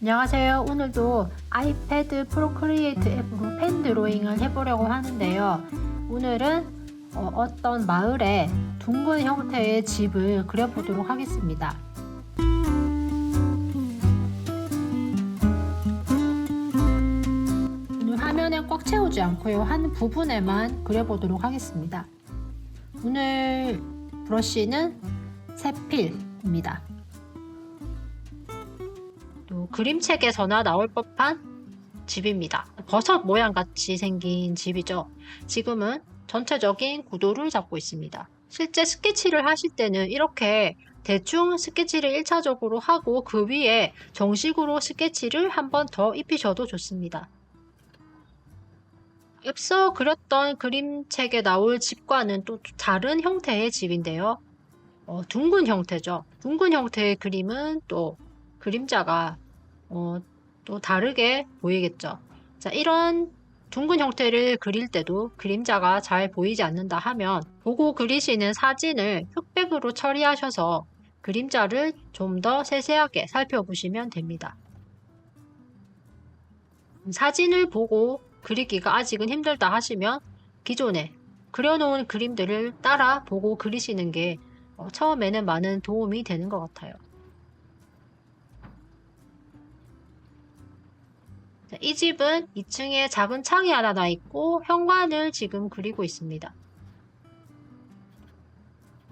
안녕하세요. 오늘도 아이패드 프로크리에이트 앱으로 펜 드로잉을 해보려고 하는데요. 오늘은 어떤 마을에 둥근 형태의 집을 그려보도록 하겠습니다. 오늘 화면에 꽉 채우지 않고요. 한 부분에만 그려보도록 하겠습니다. 오늘 브러쉬는 세필입니다. 그림책에서나 나올 법한 집입니다. 버섯 모양 같이 생긴 집이죠. 지금은 전체적인 구도를 잡고 있습니다. 실제 스케치를 하실 때는 이렇게 대충 스케치를 1차적으로 하고 그 위에 정식으로 스케치를 한 번 더 입히셔도 좋습니다. 앞서 그렸던 그림책에 나올 집과는 또 다른 형태의 집인데요. 둥근 형태죠. 둥근 형태의 그림은 또 그림자가 또 다르게 보이겠죠. 자, 이런 둥근 형태를 그릴 때도 그림자가 잘 보이지 않는다 하면 보고 그리시는 사진을 흑백으로 처리하셔서 그림자를 좀 더 세세하게 살펴보시면 됩니다. 사진을 보고 그리기가 아직은 힘들다 하시면 기존에 그려놓은 그림들을 따라 보고 그리시는 게 처음에는 많은 도움이 되는 것 같아요. 이 집은 2층에 작은 창이 하나 나 있고 현관을 지금 그리고 있습니다.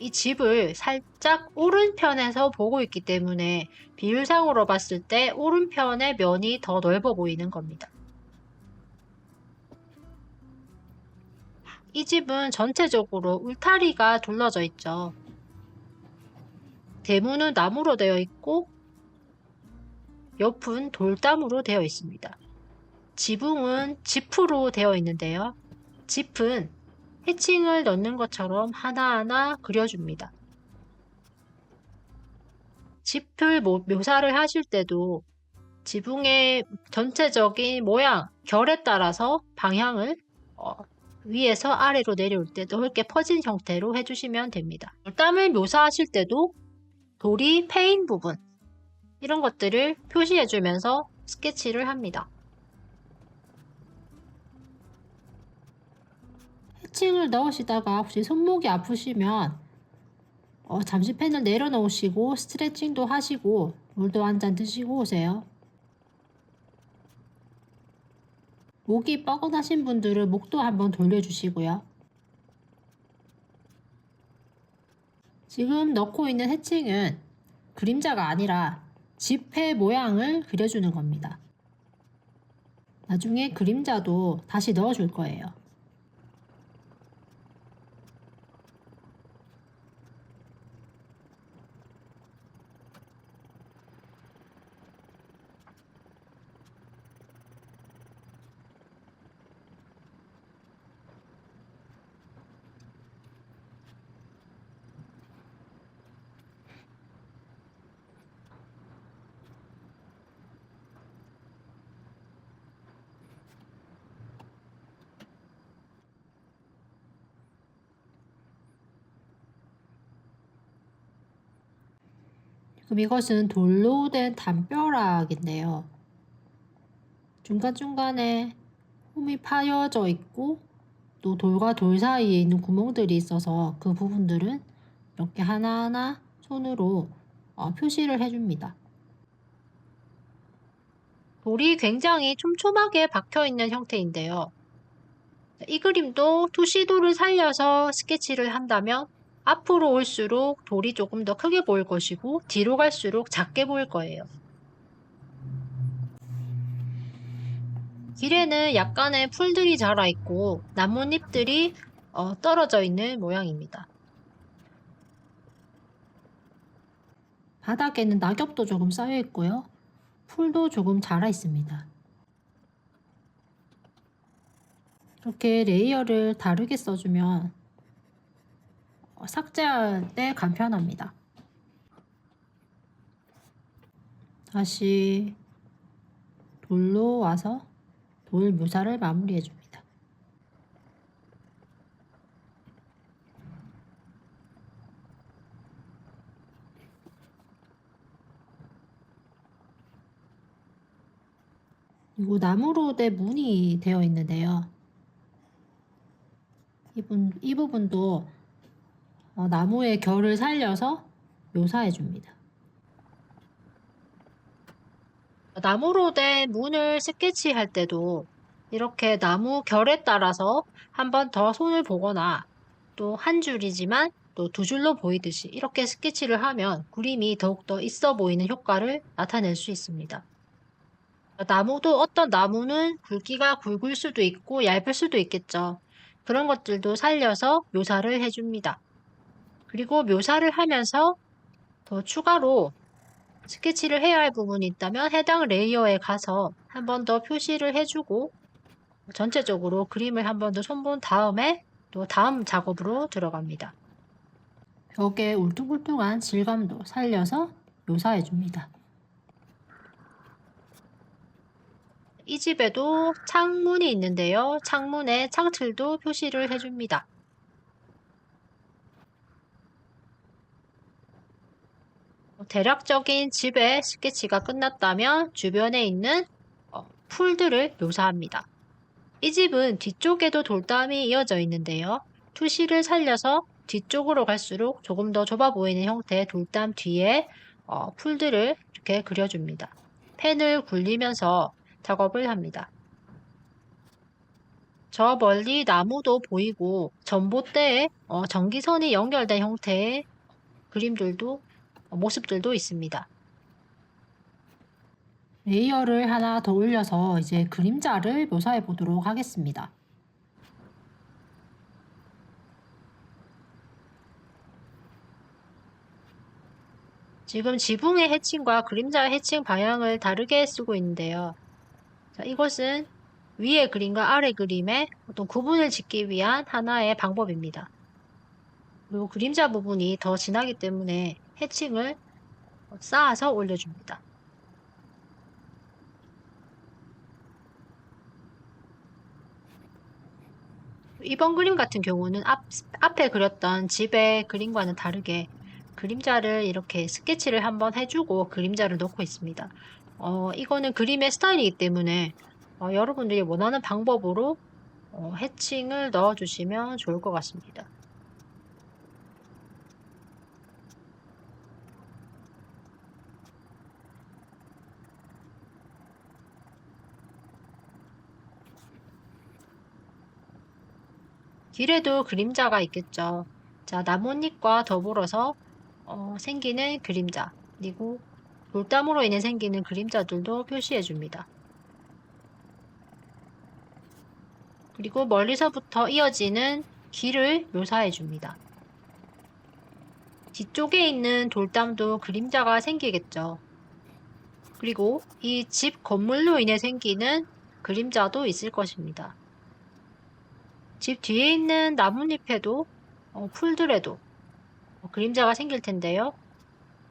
이 집을 살짝 오른편에서 보고 있기 때문에 비율상으로 봤을 때 오른편의 면이 더 넓어 보이는 겁니다. 이 집은 전체적으로 울타리가 둘러져 있죠. 대문은 나무로 되어 있고 옆은 돌담으로 되어 있습니다. 지붕은 지프로 되어 있는데요. 지프는 해칭을 넣는 것처럼 하나하나 그려줍니다. 지프 묘사를 하실 때도 지붕의 전체적인 모양, 결에 따라서 방향을 위에서 아래로 내려올 때도 넓게 퍼진 형태로 해주시면 됩니다. 땀을 묘사하실 때도 돌이 패인 부분 이런 것들을 표시해주면서 스케치를 합니다. 해칭을 넣으시다가 혹시 손목이 아프시면 잠시 펜을 내려놓으시고 스트레칭도 하시고 물도 한 잔 드시고 오세요. 목이 뻐근하신 분들은 목도 한번 돌려주시고요. 지금 넣고 있는 해칭은 그림자가 아니라 지폐 모양을 그려주는 겁니다. 나중에 그림자도 다시 넣어줄 거예요. 그럼 이것은 돌로 된 담벼락인데요. 중간중간에 홈이 파여져 있고 또 돌과 돌 사이에 있는 구멍들이 있어서 그 부분들은 이렇게 하나하나 손으로 표시를 해줍니다. 돌이 굉장히 촘촘하게 박혀있는 형태인데요. 이 그림도 투시도를 살려서 스케치를 한다면 앞으로 올수록 돌이 조금 더 크게 보일 것이고 뒤로 갈수록 작게 보일 거예요. 길에는 약간의 풀들이 자라 있고 나뭇잎들이 떨어져 있는 모양입니다. 바닥에는 낙엽도 조금 쌓여 있고요. 풀도 조금 자라 있습니다. 이렇게 레이어를 다르게 써주면 삭제할 때 간편합니다. 다시 돌로 와서 돌 묘사를 마무리해줍니다. 그리고 나무로 된 문이 되어 있는데요. 이 부분도 나무의 결을 살려서 묘사해 줍니다. 나무로 된 문을 스케치할 때도 이렇게 나무 결에 따라서 한 번 더 손을 보거나 또 한 줄이지만 또 두 줄로 보이듯이 이렇게 스케치를 하면 그림이 더욱더 있어 보이는 효과를 나타낼 수 있습니다. 나무도 어떤 나무는 굵기가 굵을 수도 있고 얇을 수도 있겠죠. 그런 것들도 살려서 묘사를 해줍니다. 그리고 묘사를 하면서 더 추가로 스케치를 해야 할 부분이 있다면 해당 레이어에 가서 한 번 더 표시를 해주고 전체적으로 그림을 한 번 더 손본 다음에 또 다음 작업으로 들어갑니다. 벽의 울퉁불퉁한 질감도 살려서 묘사해 줍니다. 이 집에도 창문이 있는데요. 창문에 창틀도 표시를 해줍니다. 대략적인 집의 스케치가 끝났다면 주변에 있는 풀들을 묘사합니다. 이 집은 뒤쪽에도 돌담이 이어져 있는데요. 투시를 살려서 뒤쪽으로 갈수록 조금 더 좁아 보이는 형태의 돌담 뒤에 풀들을 이렇게 그려줍니다. 펜을 굴리면서 작업을 합니다. 저 멀리 나무도 보이고 전봇대에 전기선이 연결된 형태의 그림들도 모습들도 있습니다. 레이어를 하나 더 올려서 이제 그림자를 묘사해 보도록 하겠습니다. 지금 지붕의 해칭과 그림자의 해칭 방향을 다르게 쓰고 있는데요. 자, 이것은 위의 그림과 아래 그림의 어떤 구분을 짓기 위한 하나의 방법입니다. 그리고 그림자 부분이 더 진하기 때문에 해칭을 쌓아서 올려줍니다. 이번 그림 같은 경우는 앞에 그렸던 집의 그림과는 다르게 그림자를 이렇게 스케치를 한번 해주고 그림자를 넣고 있습니다. 이거는 그림의 스타일이기 때문에 여러분들이 원하는 방법으로 해칭을 넣어주시면 좋을 것 같습니다. 길에도 그림자가 있겠죠. 자, 나뭇잎과 더불어서 생기는 그림자, 그리고 돌담으로 인해 생기는 그림자들도 표시해 줍니다. 그리고 멀리서부터 이어지는 길을 묘사해 줍니다. 뒤쪽에 있는 돌담도 그림자가 생기겠죠. 그리고 이 집 건물로 인해 생기는 그림자도 있을 것입니다. 집 뒤에 있는 나뭇잎에도 풀들에도 그림자가 생길 텐데요.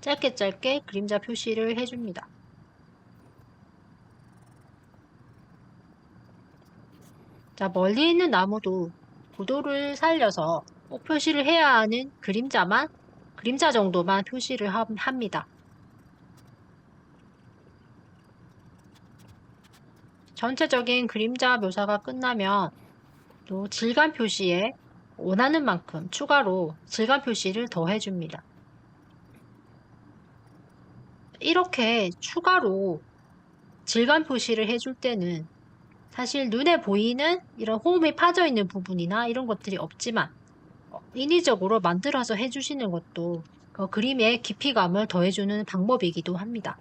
짧게 짧게 그림자 표시를 해줍니다. 자, 멀리 있는 나무도 구도를 살려서 꼭 표시를 해야 하는 그림자 정도만 표시를 합니다. 전체적인 그림자 묘사가 끝나면 또 질감 표시에 원하는 만큼 추가로 질감 표시를 더 해줍니다. 이렇게 추가로 질감 표시를 해줄 때는 사실 눈에 보이는 이런 호흡이 파져 있는 부분이나 이런 것들이 없지만 인위적으로 만들어서 해주시는 것도 그 그림의 깊이감을 더해주는 방법이기도 합니다.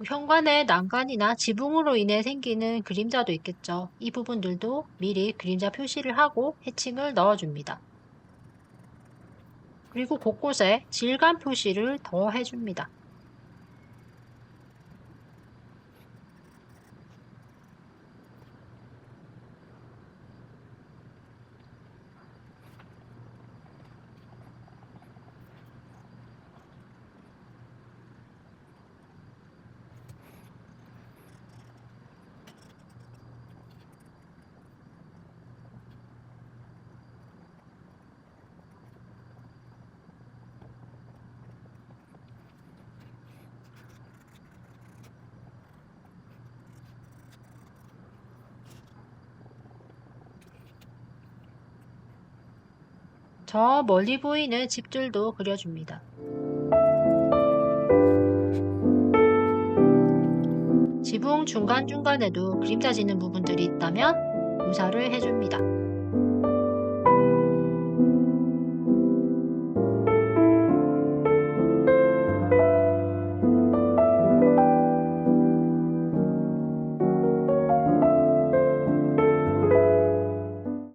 현관의 난간이나 지붕으로 인해 생기는 그림자도 있겠죠. 이 부분들도 미리 그림자 표시를 하고 해칭을 넣어줍니다. 그리고 곳곳에 질감 표시를 더 해줍니다. 저 멀리 보이는 집들도 그려줍니다. 지붕 중간중간에도 그림자 지는 부분들이 있다면 묘사를 해줍니다.